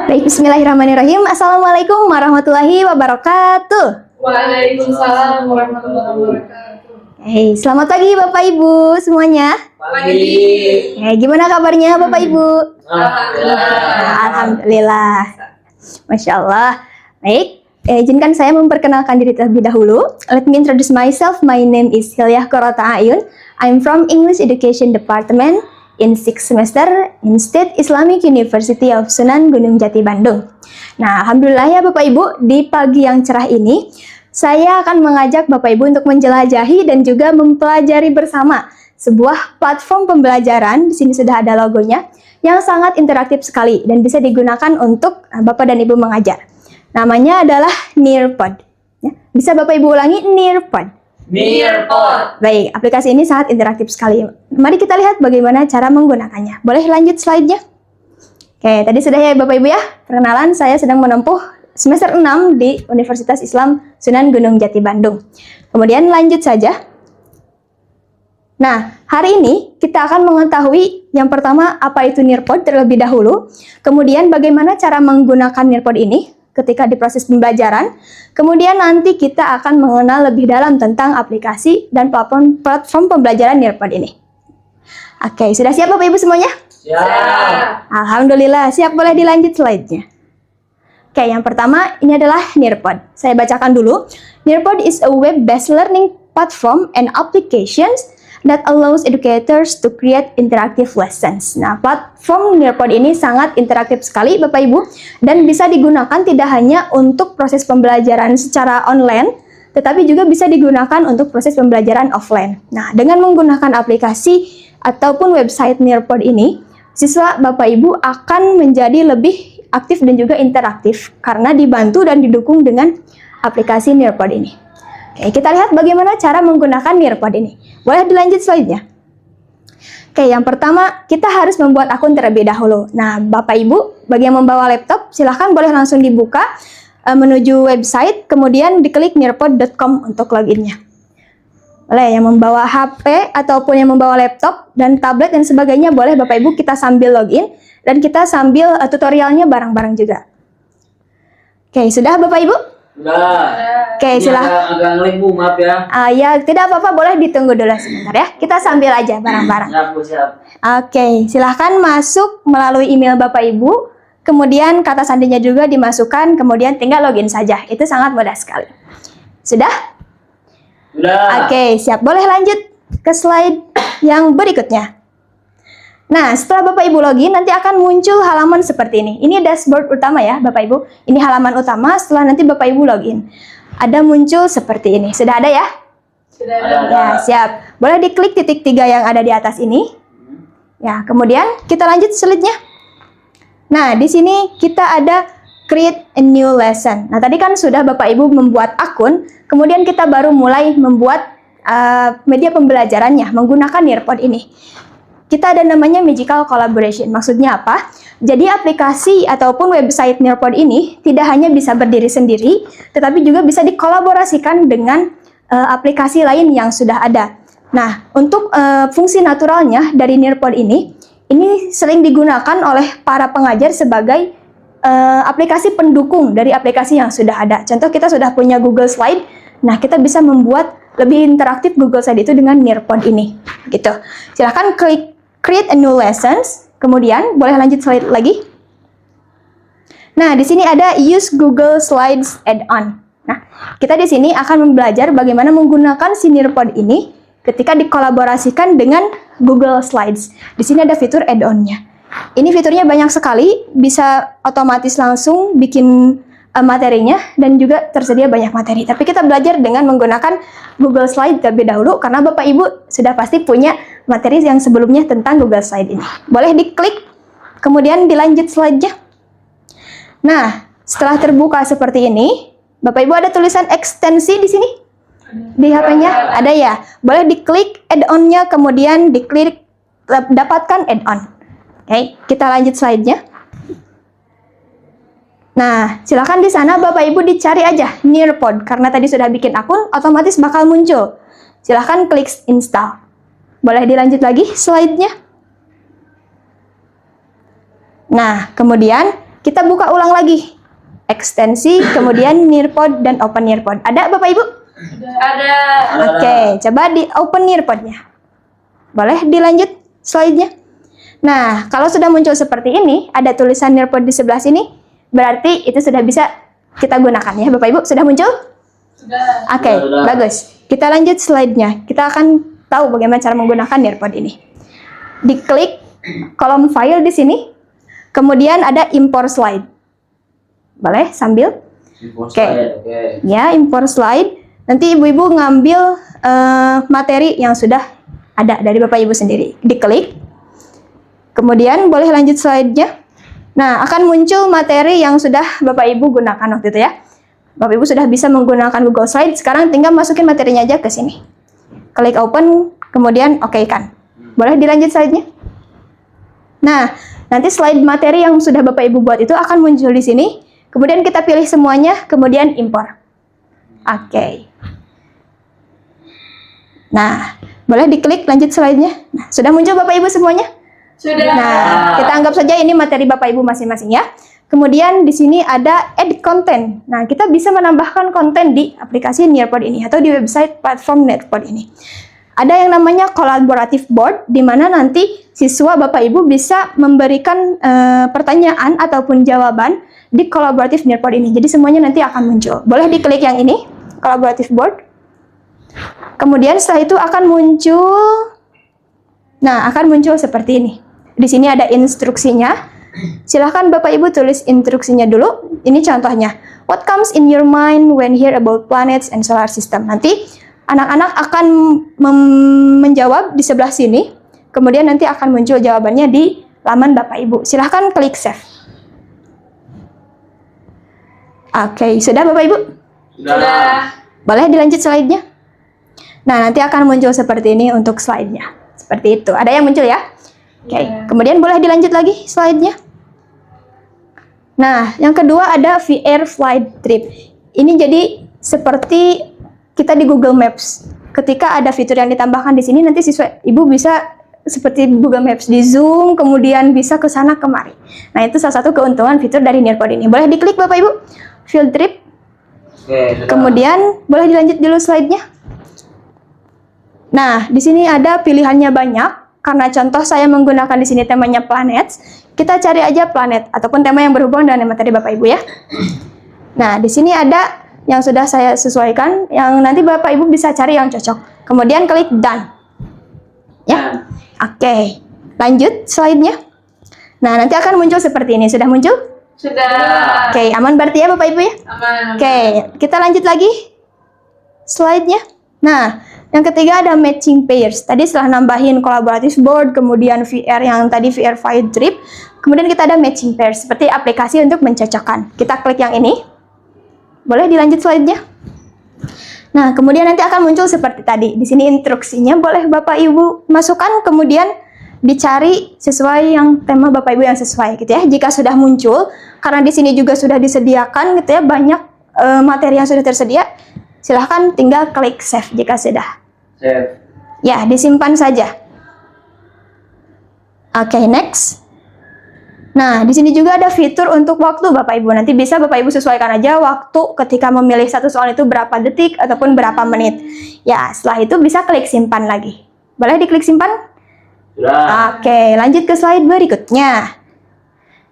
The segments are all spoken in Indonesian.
Baik, bismillahirrahmanirrahim. Assalamualaikum warahmatullahi wabarakatuh. Waalaikumsalam warahmatullahi wabarakatuh. Hey, selamat pagi Bapak Ibu semuanya. Pagi. Gimana kabarnya Bapak Ibu? Alhamdulillah. Alhamdulillah. Masya Allah. Baik, izinkan saya memperkenalkan diri terlebih dahulu. Let me introduce myself. My name is Hilyah Korota Ayun. I'm from English Education Department in 6th semester in State Islamic University of Sunan Gunung Jati Bandung. Nah, alhamdulillah ya Bapak Ibu, di pagi yang cerah ini saya akan mengajak Bapak Ibu untuk menjelajahi dan juga mempelajari bersama sebuah platform pembelajaran. Di sini sudah ada logonya yang sangat interaktif sekali dan bisa digunakan untuk Bapak dan Ibu mengajar. Namanya adalah Nearpod. Ya, bisa Bapak Ibu ulangi, Nearpod. Nearpod. Baik, aplikasi ini sangat interaktif sekali. Mari kita lihat bagaimana cara menggunakannya. Boleh lanjut slide-nya? Oke, tadi sudah ya Bapak Ibu ya. Perkenalan, saya sedang menempuh semester 6 di Universitas Islam Sunan Gunung Jati Bandung. Kemudian lanjut saja. Nah, hari ini kita akan mengetahui yang pertama apa itu Nearpod terlebih dahulu. Kemudian bagaimana cara menggunakan Nearpod ini ketika di proses pembelajaran. Kemudian nanti kita akan mengenal lebih dalam tentang aplikasi dan platform pembelajaran Nearpod ini. Oke, sudah siap Bapak Ibu semuanya? Siap. Alhamdulillah, siap. Boleh dilanjut slide-nya. Oke, yang pertama ini adalah Nearpod. Saya bacakan dulu. Nearpod is a web-based learning platform and applications that allows educators to create interactive lessons. Nah, platform Nearpod ini sangat interaktif sekali Bapak Ibu dan bisa digunakan tidak hanya untuk proses pembelajaran secara online, tetapi juga bisa digunakan untuk proses pembelajaran offline. Nah, dengan menggunakan aplikasi ataupun website Nearpod ini, siswa Bapak Ibu akan menjadi lebih aktif dan juga interaktif karena dibantu dan didukung dengan aplikasi Nearpod ini. Oke, kita lihat bagaimana cara menggunakan Nearpod ini. Boleh dilanjut slide-nya? Oke, yang pertama kita harus membuat akun terlebih dahulu. Nah, Bapak Ibu, bagi yang membawa laptop, silahkan boleh langsung dibuka menuju website, kemudian diklik nearpod.com untuk loginnya. Boleh yang membawa HP ataupun yang membawa laptop dan tablet dan sebagainya, boleh Bapak Ibu kita sambil login dan kita sambil tutorialnya bareng-bareng juga. Oke, sudah Bapak Ibu? Sudah. Oke, silahkan. Agak ngelik Bu, maaf ya. Ya, tidak apa-apa, boleh ditunggu dulu sebentar ya. Kita sambil aja bareng-bareng. Siap Bu, siap. Oke, silahkan masuk melalui email Bapak Ibu. Kemudian kata sandinya juga dimasukkan, kemudian tinggal login saja. Itu sangat mudah sekali. Sudah? Sudah. Oke, siap. Boleh lanjut ke slide yang berikutnya. Nah, setelah Bapak Ibu login, nanti akan muncul halaman seperti ini. Ini dashboard utama ya, Bapak Ibu. Ini halaman utama setelah nanti Bapak Ibu login. Ada muncul seperti ini. Sudah ada ya? Sudah. Ya, siap. Boleh diklik titik 3 yang ada di atas ini. Ya, kemudian kita lanjut slide-nya. Nah, di sini kita ada create a new lesson. Nah, tadi kan sudah Bapak Ibu membuat akun, kemudian kita baru mulai membuat media pembelajarannya menggunakan Nearpod ini. Kita ada namanya Magical Collaboration. Maksudnya apa? Jadi aplikasi ataupun website Nearpod ini tidak hanya bisa berdiri sendiri, tetapi juga bisa dikolaborasikan dengan aplikasi lain yang sudah ada. Nah, untuk fungsi naturalnya dari Nearpod ini sering digunakan oleh para pengajar sebagai aplikasi pendukung dari aplikasi yang sudah ada. Contoh, kita sudah punya Google Slide. Nah, kita bisa membuat lebih interaktif Google Slide itu dengan Nearpod ini. Gitu. Silahkan klik Create a new lessons. Kemudian boleh lanjut slide lagi. Nah, di sini ada Use Google Slides Add-on. Nah, kita di sini akan belajar bagaimana menggunakan si Nearpod ini ketika dikolaborasikan dengan Google Slides. Di sini ada fitur add-on-nya. Ini fiturnya banyak sekali, bisa otomatis langsung bikin materinya dan juga tersedia banyak materi. Tapi kita belajar dengan menggunakan Google Slide terlebih dahulu karena Bapak Ibu sudah pasti punya materi yang sebelumnya tentang Google Slide ini. Boleh diklik, kemudian dilanjut slide-nya. Nah, setelah terbuka seperti ini, Bapak Ibu ada tulisan ekstensi di sini? Di HP-nya? Ada ya? Boleh diklik add-on-nya, kemudian diklik dapatkan add-on. Oke, kita lanjut slide-nya. Nah, silakan di sana Bapak Ibu dicari aja Nearpod karena tadi sudah bikin akun, otomatis bakal muncul. Silakan klik install. Boleh dilanjut lagi slide-nya. Nah, kemudian kita buka ulang lagi. Ekstensi, kemudian Nearpod dan Open Nearpod. Ada Bapak Ibu? Ada. Oke, coba di Open Nearpod-nya. Boleh dilanjut slide-nya? Nah, kalau sudah muncul seperti ini, ada tulisan Nearpod di sebelah sini, berarti itu sudah bisa kita gunakan ya Bapak Ibu. Sudah muncul? Sudah. Oke, Sudah. bagus. Kita lanjut slide-nya. Kita akan tahu bagaimana cara menggunakan Nearpod ini. Diklik kolom file di sini, kemudian ada import slide. Boleh sambil? Oke. Ya, import slide. Nanti ibu-ibu ngambil materi yang sudah ada dari Bapak Ibu sendiri. Diklik. Kemudian boleh lanjut slide-nya. Nah, akan muncul materi yang sudah Bapak Ibu gunakan waktu itu ya. Bapak Ibu sudah bisa menggunakan Google Slide. Sekarang tinggal masukin materinya aja ke sini. Klik open, kemudian oke kan. Boleh dilanjut slide-nya? Nah, nanti slide materi yang sudah Bapak Ibu buat itu akan muncul di sini. Kemudian kita pilih semuanya, kemudian import. Oke. Nah, boleh diklik lanjut slide-nya. Nah, sudah muncul Bapak Ibu semuanya? Sudah. Nah, kita anggap saja ini materi Bapak Ibu masing-masing ya. Kemudian di sini ada edit content. Nah, kita bisa menambahkan konten di aplikasi Nearpod ini atau di website platform Nearpod ini. Ada yang namanya collaborative board, di mana nanti siswa Bapak Ibu bisa memberikan pertanyaan ataupun jawaban di collaborative Nearpod ini. Jadi semuanya nanti akan muncul. Boleh diklik yang ini, collaborative board. Kemudian setelah itu akan muncul, nah akan muncul seperti ini. Di sini ada instruksinya. Silahkan Bapak Ibu tulis instruksinya dulu. Ini contohnya. What comes in your mind when hear about planets and solar system? Nanti anak-anak akan menjawab di sebelah sini. Kemudian nanti akan muncul jawabannya di laman Bapak Ibu. Silahkan klik save. Oke, sudah Bapak Ibu? Sudah. Boleh dilanjut slide-nya? Nah, nanti akan muncul seperti ini untuk slide-nya. Seperti itu. Ada yang muncul ya? Oke, kemudian boleh dilanjut lagi slide-nya. Nah, yang kedua ada VR Flight Trip. Ini jadi seperti kita di Google Maps. Ketika ada fitur yang ditambahkan di sini, nanti siswa ibu bisa seperti Google Maps di zoom, kemudian bisa ke sana kemari. Nah, itu salah satu keuntungan fitur dari Nearpod ini. Boleh diklik Bapak Ibu, Field Trip. Oke, sudah. Kemudian boleh dilanjut dulu slide-nya. Nah, di sini ada pilihannya banyak. Karena contoh saya menggunakan di sini temanya planet, kita cari aja planet ataupun tema yang berhubungan dengan materi Bapak Ibu ya. Nah, di sini ada yang sudah saya sesuaikan, yang nanti Bapak Ibu bisa cari yang cocok. Kemudian klik done. Ya. Oke. Lanjut slide-nya. Nah, nanti akan muncul seperti ini. Sudah muncul? Sudah. Oke, aman berarti ya Bapak Ibu ya? Aman. Oke, kita lanjut lagi slide-nya. Nah, yang ketiga ada matching pairs. Tadi setelah nambahin collaborative board, kemudian VR yang tadi VR Flight Trip, kemudian kita ada matching pairs, seperti aplikasi untuk mencocokkan. Kita klik yang ini. Boleh dilanjut slide-nya. Nah, kemudian nanti akan muncul seperti tadi. Di sini instruksinya boleh Bapak Ibu masukkan, kemudian dicari sesuai yang tema Bapak Ibu yang sesuai gitu ya. Jika sudah muncul, karena di sini juga sudah disediakan gitu ya, banyak materi yang sudah tersedia. Silahkan tinggal klik save jika sudah. Save. Ya, disimpan saja. Oke, next. Nah, di sini juga ada fitur untuk waktu Bapak Ibu. Nanti bisa Bapak Ibu sesuaikan aja waktu ketika memilih satu soal itu berapa detik ataupun berapa menit. Ya, setelah itu bisa klik simpan lagi. Boleh diklik simpan? Sudah. Oke, lanjut ke slide berikutnya.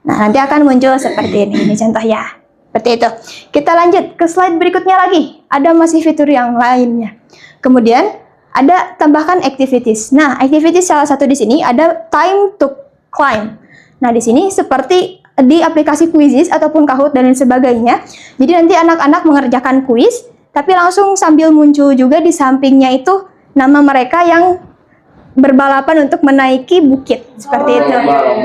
Nah, nanti akan muncul seperti ini. Ini contoh ya. Seperti itu. Kita lanjut ke slide berikutnya lagi. Ada masih fitur yang lainnya. Kemudian ada tambahkan activities. Nah, activities salah satu di sini ada time to climb. Nah, di sini seperti di aplikasi Quizizz ataupun Kahoot dan lain sebagainya. Jadi nanti anak-anak mengerjakan kuis, tapi langsung sambil muncul juga di sampingnya itu nama mereka yang berbalapan untuk menaiki bukit seperti itu.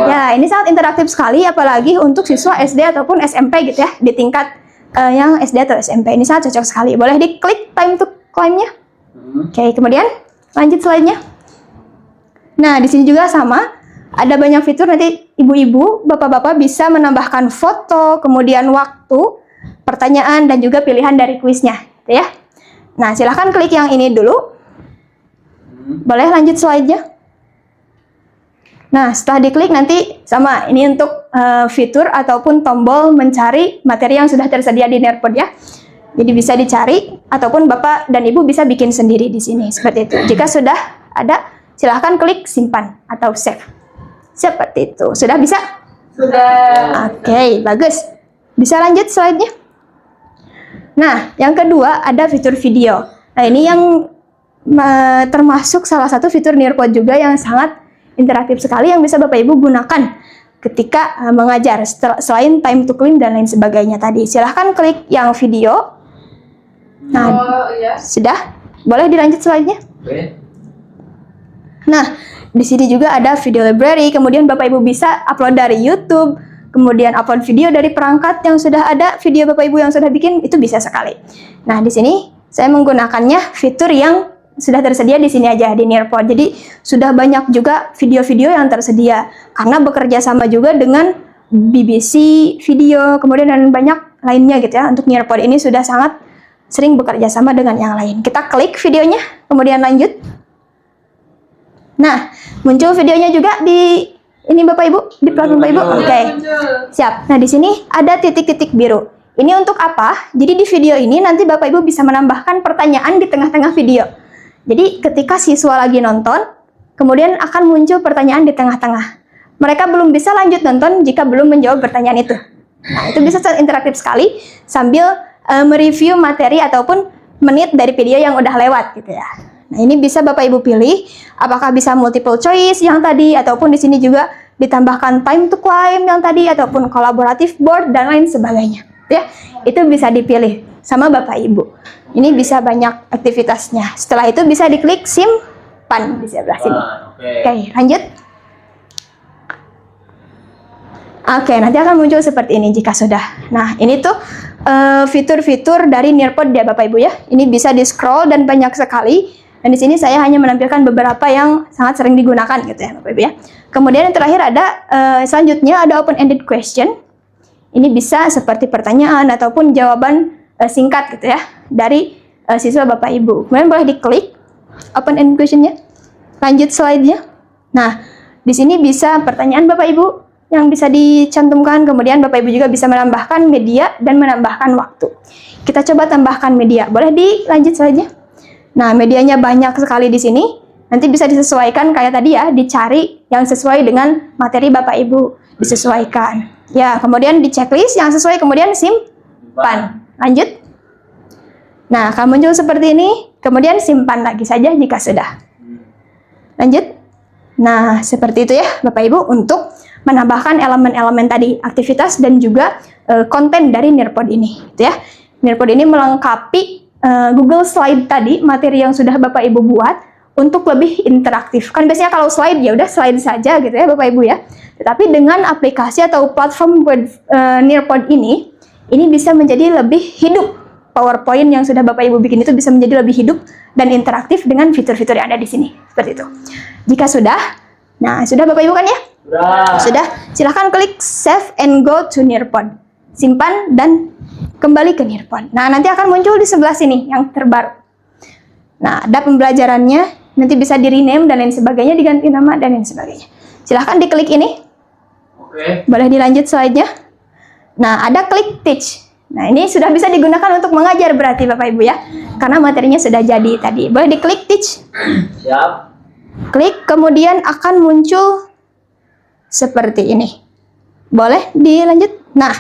Ya, ini sangat interaktif sekali, apalagi untuk siswa SD ataupun SMP gitu ya, di tingkat yang SD atau SMP. Ini sangat cocok sekali. Boleh diklik time to climb-nya. Oke, kemudian lanjut slide-nya. Nah, di sini juga sama. Ada banyak fitur, nanti ibu-ibu, bapak-bapak bisa menambahkan foto, kemudian waktu, pertanyaan, dan juga pilihan dari kuisnya. Gitu ya. Nah, silahkan klik yang ini dulu. Boleh lanjut slide-nya. Nah, setelah diklik nanti sama ini untuk fitur ataupun tombol mencari materi yang sudah tersedia di Nearpod ya. Jadi bisa dicari ataupun Bapak dan Ibu bisa bikin sendiri di sini seperti itu. Jika sudah ada, silahkan klik simpan atau save. Seperti itu. Sudah bisa? Sudah. Oke, bagus. Bisa lanjut slide-nya. Nah, yang kedua ada fitur video. Nah, ini yang termasuk salah satu fitur Nearpod juga yang sangat interaktif sekali yang bisa Bapak Ibu gunakan ketika mengajar selain time to clean dan lain sebagainya tadi. Silahkan klik yang video. Nah, Iya. sudah? Boleh dilanjut slide-nya? Oke. Nah, di sini juga ada video library, kemudian Bapak Ibu bisa upload dari YouTube, kemudian upload video dari perangkat yang sudah ada, video Bapak Ibu yang sudah bikin, itu bisa sekali. Nah, di sini saya menggunakannya fitur yang sudah tersedia di sini aja di Nearpod. Jadi, sudah banyak juga video-video yang tersedia karena bekerja sama juga dengan BBC video, kemudian dan banyak lainnya gitu ya. Untuk Nearpod ini sudah sangat sering bekerja sama dengan yang lain. Kita klik videonya, kemudian lanjut. Nah, muncul videonya juga di ini Bapak Ibu, di platform Bapak Ibu. Oke. Siap. Nah, di sini ada titik-titik biru. Ini untuk apa? Jadi di video ini nanti Bapak Ibu bisa menambahkan pertanyaan di tengah-tengah video. Jadi ketika siswa lagi nonton, kemudian akan muncul pertanyaan di tengah-tengah. Mereka belum bisa lanjut nonton jika belum menjawab pertanyaan itu. Nah, itu bisa interaktif sekali sambil mereview materi ataupun menit dari video yang udah lewat gitu ya. Nah, ini bisa Bapak Ibu pilih apakah bisa multiple choice yang tadi ataupun di sini juga ditambahkan time to climb yang tadi ataupun collaborative board dan lain sebagainya. Ya, itu bisa dipilih sama Bapak Ibu. Ini bisa banyak aktivitasnya. Setelah itu bisa diklik simpan di sebelah sini. Oke, lanjut. Oke, nanti akan muncul seperti ini jika sudah. Nah, ini tuh fitur-fitur dari Nearpod ya Bapak Ibu ya. Ini bisa di-scroll dan banyak sekali. Dan di sini saya hanya menampilkan beberapa yang sangat sering digunakan gitu ya Bapak Ibu ya. Kemudian yang terakhir ada selanjutnya ada open-ended question. Ini bisa seperti pertanyaan ataupun jawaban singkat gitu ya dari siswa Bapak Ibu. Kemudian boleh diklik open-ended question-nya. Lanjut slide-nya. Nah, di sini bisa pertanyaan Bapak Ibu yang bisa dicantumkan. Kemudian Bapak Ibu juga bisa menambahkan media dan menambahkan waktu. Kita coba tambahkan media. Boleh dilanjut saja. Nah, medianya banyak sekali di sini. Nanti bisa disesuaikan kayak tadi ya, dicari yang sesuai dengan materi Bapak Ibu, disesuaikan. Ya, kemudian di checklist yang sesuai, kemudian simpan. Lanjut. Nah, akan muncul seperti ini, kemudian simpan lagi saja jika sudah. Lanjut. Nah, seperti itu ya Bapak Ibu untuk menambahkan elemen-elemen tadi, aktivitas dan juga konten dari Nearpod ini. Gitu ya. Nearpod ini melengkapi Google Slide tadi, materi yang sudah Bapak Ibu buat untuk lebih interaktif. Kan biasanya kalau slide ya udah slide saja gitu ya Bapak Ibu ya. Tetapi dengan aplikasi atau platform Nearpod ini bisa menjadi lebih hidup. PowerPoint yang sudah Bapak Ibu bikin itu bisa menjadi lebih hidup dan interaktif dengan fitur-fitur yang ada di sini. Seperti itu. Jika sudah, nah sudah Bapak Ibu kan ya? Sudah. Silahkan klik save and go to Nearpod. Simpan dan kembali ke Nearpod. Nah, nanti akan muncul di sebelah sini yang terbaru. Nah, ada pembelajarannya, nanti bisa di-rename dan lain sebagainya, diganti nama dan lain sebagainya. Silahkan diklik ini. Oke. Boleh dilanjut slide-nya. Nah, ada klik teach. Nah, ini sudah bisa digunakan untuk mengajar berarti Bapak Ibu ya. Karena materinya sudah jadi tadi. Boleh diklik teach. Siap. Klik, kemudian akan muncul seperti ini. Boleh dilanjut? Nah,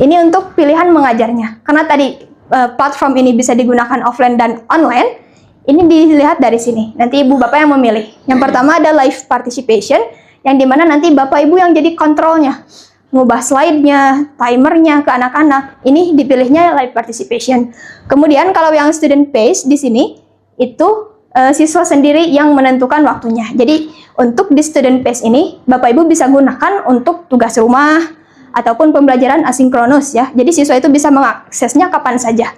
ini untuk pilihan mengajarnya. Karena tadi platform ini bisa digunakan offline dan online. Ini dilihat dari sini. Nanti Ibu Bapak yang memilih. Yang pertama ada live participation. Yang dimana nanti Bapak Ibu yang jadi kontrolnya. Ngubah slide-nya, timernya ke anak-anak. Ini dipilihnya live participation. Kemudian kalau yang student pace di sini, itu siswa sendiri yang menentukan waktunya. Jadi untuk di student pace ini, Bapak Ibu bisa gunakan untuk tugas rumah, ataupun pembelajaran asinkronus ya. Jadi siswa itu bisa mengaksesnya kapan saja.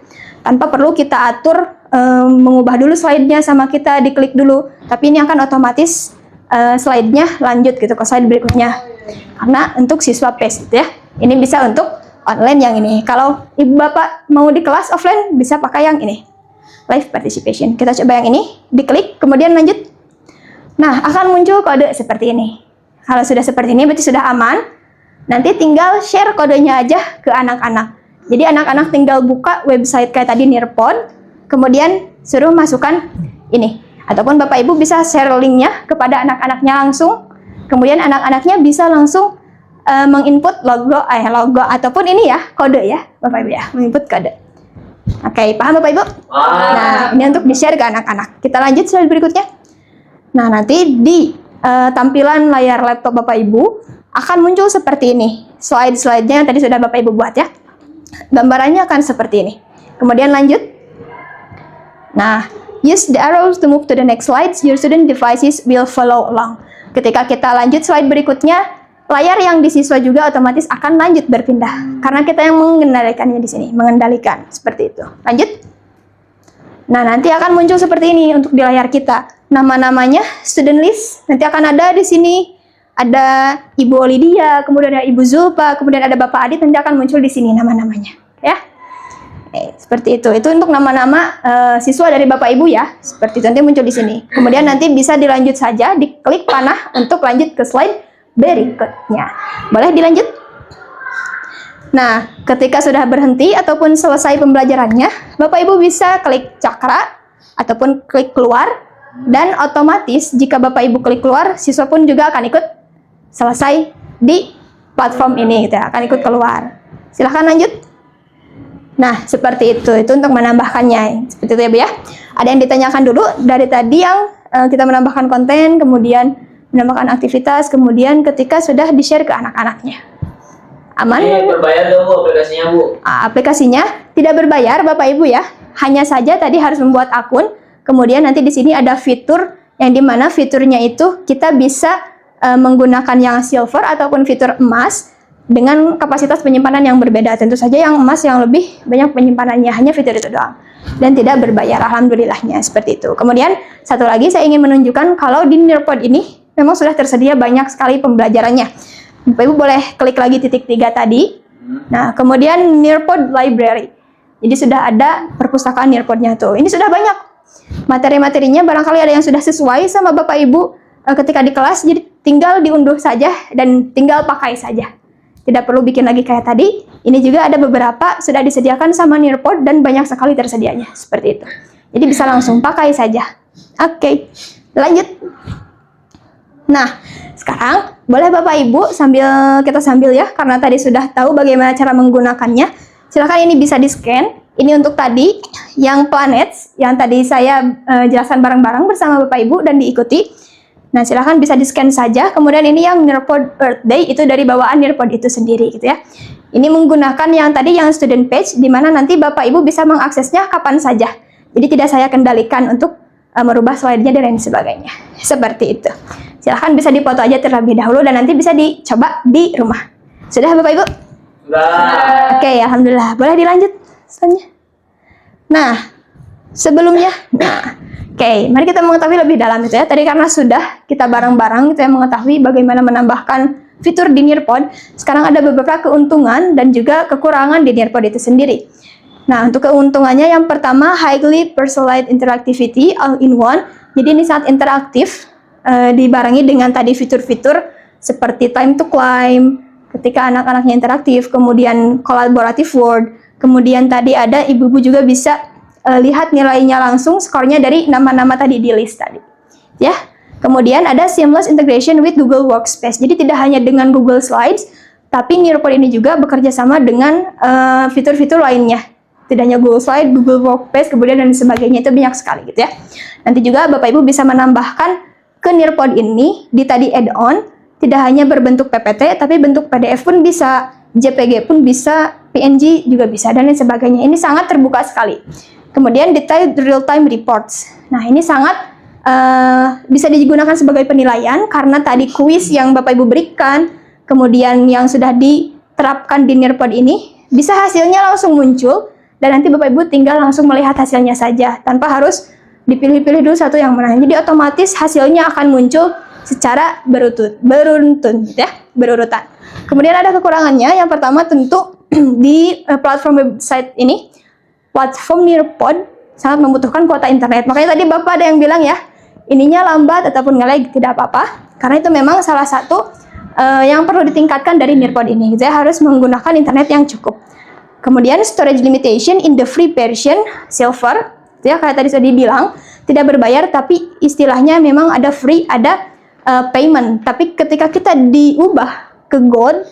Tanpa perlu kita atur, mengubah dulu slide-nya sama kita diklik dulu. Tapi ini akan otomatis slide-nya lanjut gitu ke slide berikutnya. Karena untuk siswa PACE gitu ya. Ini bisa untuk online yang ini. Kalau Ibu Bapak mau di kelas offline, bisa pakai yang ini. Live participation. Kita coba yang ini, diklik, kemudian lanjut. Nah, akan muncul kode seperti ini. Kalau sudah seperti ini berarti sudah aman. Nanti tinggal share kodenya aja ke anak-anak. Jadi anak-anak tinggal buka website kayak tadi Nearpod, kemudian suruh masukkan ini. Ataupun Bapak Ibu bisa share linknya kepada anak-anaknya langsung. Kemudian anak-anaknya bisa langsung menginput logo ataupun ini ya, kode ya Bapak Ibu ya, menginput kode. Oke, paham Bapak Ibu? Nah, ini untuk di-share ke anak-anak. Kita lanjut slide berikutnya. Nah, nanti di tampilan layar laptop Bapak Ibu akan muncul seperti ini. Slide-slide-nya yang tadi sudah Bapak Ibu buat ya. Gambarannya akan seperti ini. Kemudian lanjut. Nah, use the arrows to move to the next slides. Your student devices will follow along. Ketika kita lanjut slide berikutnya, layar yang di siswa juga otomatis akan lanjut berpindah. Karena kita yang mengendalikannya di sini, mengendalikan seperti itu. Lanjut. Nah, nanti akan muncul seperti ini untuk di layar kita. Nama-namanya student list. Nanti akan ada di sini. Ada Ibu Olidia, kemudian ada Ibu Zulpa, kemudian ada Bapak Adit, nanti akan muncul di sini nama-namanya, ya. Seperti itu. Itu untuk nama-nama siswa dari Bapak Ibu ya. Seperti itu nanti muncul di sini. Kemudian nanti bisa dilanjut saja, diklik panah untuk lanjut ke slide berikutnya. Boleh dilanjut? Nah, ketika sudah berhenti ataupun selesai pembelajarannya, Bapak Ibu bisa klik cakra ataupun klik keluar, dan otomatis jika Bapak Ibu klik keluar, siswa pun juga akan ikut selesai di platform ini gitu ya, akan ikut keluar. Silahkan lanjut. Nah, seperti itu untuk menambahkannya. Seperti itu ya Bu ya. Ada yang ditanyakan dulu dari tadi yang kita menambahkan konten, kemudian menambahkan aktivitas, kemudian ketika sudah di-share ke anak-anaknya. Aman? Ini berbayar dong Bu aplikasinya Bu? Aplikasinya tidak berbayar Bapak Ibu ya. Hanya saja tadi harus membuat akun, kemudian nanti di sini ada fitur yang dimana fiturnya itu kita bisa menggunakan yang silver ataupun fitur emas dengan kapasitas penyimpanan yang berbeda. Tentu saja yang emas yang lebih banyak penyimpanannya, hanya fitur itu doang. Dan tidak berbayar, alhamdulillahnya, seperti itu. Kemudian, satu lagi saya ingin menunjukkan kalau di Nearpod ini memang sudah tersedia banyak sekali pembelajarannya. Bapak Ibu boleh klik lagi titik 3 tadi. Nah, kemudian Nearpod Library. Jadi sudah ada perpustakaan Nearpodnya tuh. Ini sudah banyak. Materi-materinya barangkali ada yang sudah sesuai sama Bapak Ibu ketika di kelas, jadi tinggal diunduh saja dan tinggal pakai saja. Tidak perlu bikin lagi kayak tadi. Ini juga ada beberapa sudah disediakan sama Nearpod dan banyak sekali tersedianya. Seperti itu. Jadi bisa langsung pakai saja. Oke, lanjut. Nah, sekarang boleh Bapak Ibu kita sambil ya, karena tadi sudah tahu bagaimana cara menggunakannya. Silakan ini bisa di-scan. Ini untuk tadi yang planets yang tadi saya jelaskan bareng-bareng bersama Bapak Ibu dan diikuti. Nah, silahkan bisa di-scan saja. Kemudian ini yang Nearpod Earth Day, itu dari bawaan Nearpod itu sendiri gitu ya. Ini menggunakan yang tadi yang student page, di mana nanti Bapak Ibu bisa mengaksesnya kapan saja. Jadi tidak saya kendalikan untuk merubah slide-nya dan lain sebagainya. Seperti itu. Silahkan bisa dipoto aja terlebih dahulu dan nanti bisa dicoba di rumah. Sudah Bapak Ibu? Sudah. Oke, alhamdulillah. Boleh dilanjut slide-nya. Nah, sebelumnya, Oke, mari kita mengetahui lebih dalam itu ya. Tadi karena sudah kita bareng-bareng gitu ya mengetahui bagaimana menambahkan fitur di Nearpod. Sekarang ada beberapa keuntungan dan juga kekurangan di Nearpod itu sendiri. Nah, untuk keuntungannya yang pertama highly personalized interactivity all in one. Jadi ini sangat interaktif dibarengi dengan tadi fitur-fitur seperti time to climb ketika anak-anaknya interaktif, kemudian collaborative word, kemudian tadi ada ibu-ibu juga bisa lihat nilainya langsung, skornya dari nama-nama tadi di list tadi. Ya. Kemudian ada seamless integration with Google Workspace. Jadi tidak hanya dengan Google Slides, tapi Nearpod ini juga bekerja sama dengan fitur-fitur lainnya. Tidak hanya Google Slides, Google Workspace, kemudian dan sebagainya, itu banyak sekali gitu ya. Nanti juga Bapak Ibu bisa menambahkan ke Nearpod ini di tadi add-on, tidak hanya berbentuk PPT, tapi bentuk PDF pun bisa, JPG pun bisa, PNG juga bisa, dan lain sebagainya. Ini sangat terbuka sekali. Kemudian detailed real-time reports. Nah, ini sangat bisa digunakan sebagai penilaian karena tadi kuis yang Bapak Ibu berikan, kemudian yang sudah diterapkan di Nearpod ini, bisa hasilnya langsung muncul, dan nanti Bapak Ibu tinggal langsung melihat hasilnya saja, tanpa harus dipilih-pilih dulu satu yang mana. Jadi otomatis hasilnya akan muncul secara berurutan. Kemudian ada kekurangannya, yang pertama tentu di platform website ini, platform Nearpod sangat membutuhkan kuota internet. Makanya tadi Bapak ada yang bilang ya, ininya lambat ataupun nge-lag, tidak apa-apa. Karena itu memang salah satu yang perlu ditingkatkan dari Nearpod ini. Saya harus menggunakan internet yang cukup. Kemudian storage limitation in the free version silver, ya kayak tadi sudah dibilang, tidak berbayar, tapi istilahnya memang ada free, ada payment. Tapi ketika kita diubah ke gold,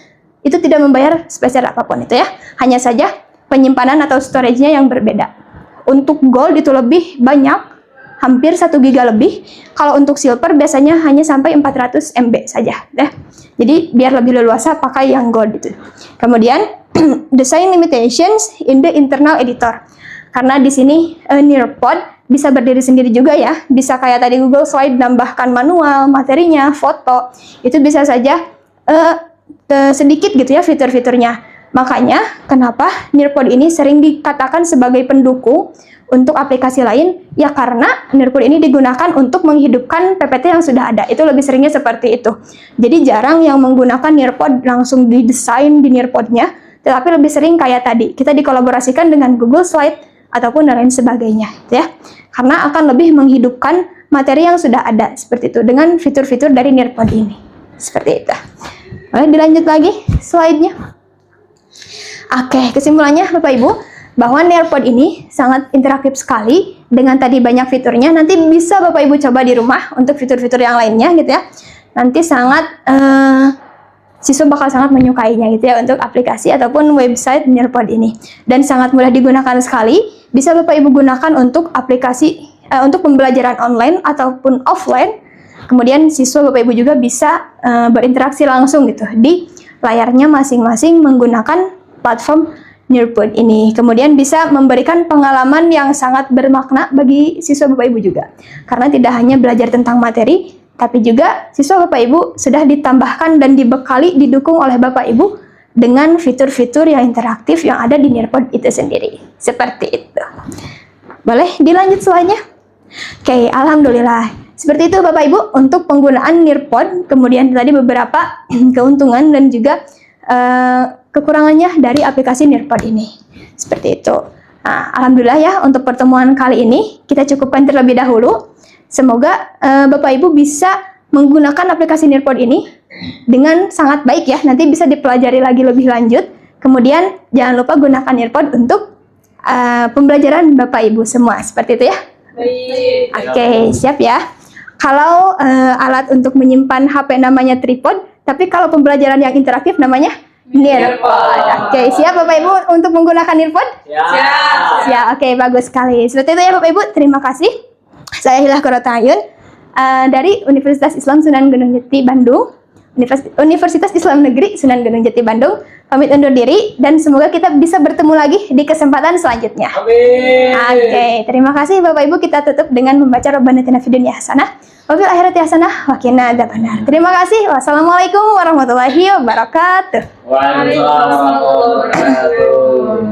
itu tidak membayar spesial apapun itu ya. Hanya saja penyimpanan atau storage-nya yang berbeda. Untuk gold itu lebih banyak, hampir 1 giga lebih. Kalau untuk silver biasanya hanya sampai 400 MB saja ya. Jadi biar lebih leluasa pakai yang gold itu. Kemudian design limitations in the internal editor. Karena di sini Nearpod bisa berdiri sendiri juga ya, bisa kayak tadi Google Slide, nambahkan manual, materinya, foto, itu bisa saja sedikit gitu ya fitur-fiturnya. Makanya kenapa Nearpod ini sering dikatakan sebagai pendukung untuk aplikasi lain, ya karena Nearpod ini digunakan untuk menghidupkan PPT yang sudah ada, itu lebih seringnya seperti itu. Jadi jarang yang menggunakan Nearpod langsung didesain di Nearpodnya, tetapi lebih sering kayak tadi, kita dikolaborasikan dengan Google Slide, ataupun dan lain sebagainya ya, karena akan lebih menghidupkan materi yang sudah ada seperti itu dengan fitur-fitur dari Nearpod ini seperti itu. Boleh dilanjut lagi slide-nya. Oke, kesimpulannya Bapak Ibu bahwa Nearpod ini sangat interaktif sekali dengan tadi banyak fiturnya. Nanti bisa Bapak Ibu coba di rumah untuk fitur-fitur yang lainnya gitu ya. Nanti sangat siswa bakal sangat menyukainya gitu ya untuk aplikasi ataupun website Nearpod ini, dan sangat mudah digunakan sekali. Bisa Bapak Ibu gunakan untuk aplikasi untuk pembelajaran online ataupun offline. Kemudian siswa Bapak Ibu juga bisa berinteraksi langsung gitu di layarnya masing-masing menggunakan platform Nearpod ini. Kemudian bisa memberikan pengalaman yang sangat bermakna bagi siswa Bapak Ibu juga, karena tidak hanya belajar tentang materi, tapi juga siswa Bapak Ibu sudah ditambahkan dan dibekali, didukung oleh Bapak Ibu dengan fitur-fitur yang interaktif yang ada di Nearpod itu sendiri. Seperti itu. Boleh dilanjut slide-nya? Oke, alhamdulillah. Seperti itu Bapak Ibu untuk penggunaan Nearpod, kemudian tadi beberapa keuntungan dan juga kekurangannya dari aplikasi Nearpod ini. Seperti itu. Nah, alhamdulillah ya untuk pertemuan kali ini kita cukupkan terlebih dahulu. Semoga Bapak Ibu bisa menggunakan aplikasi Nearpod ini dengan sangat baik ya. Nanti bisa dipelajari lagi lebih lanjut. Kemudian jangan lupa gunakan Nearpod untuk pembelajaran Bapak Ibu semua. Seperti itu ya. Baik. Oke, siap ya. Kalau alat untuk menyimpan HP namanya tripod, tapi kalau pembelajaran yang interaktif namanya Nearpod. Oke, siap Bapak Ibu untuk menggunakan Nearpod? Siap. Siap, oke, bagus sekali. Seperti itu ya Bapak Ibu, terima kasih. Saya Hilah Korotayun dari Universitas Islam Sunan Gunung Jati Bandung, Universitas Islam Negeri Sunan Gunung Jati Bandung. Pamit undur diri dan semoga kita bisa bertemu lagi di kesempatan selanjutnya. Amin. Oke, terima kasih Bapak Ibu. Kita tutup dengan membaca Rabbana atina fid dunya hasanah wa fil akhirati hasanah wa qina adzabannar. Terima kasih. Wassalamualaikum warahmatullahi wabarakatuh. Waalaikumsalam warahmatullahi wabarakatuh.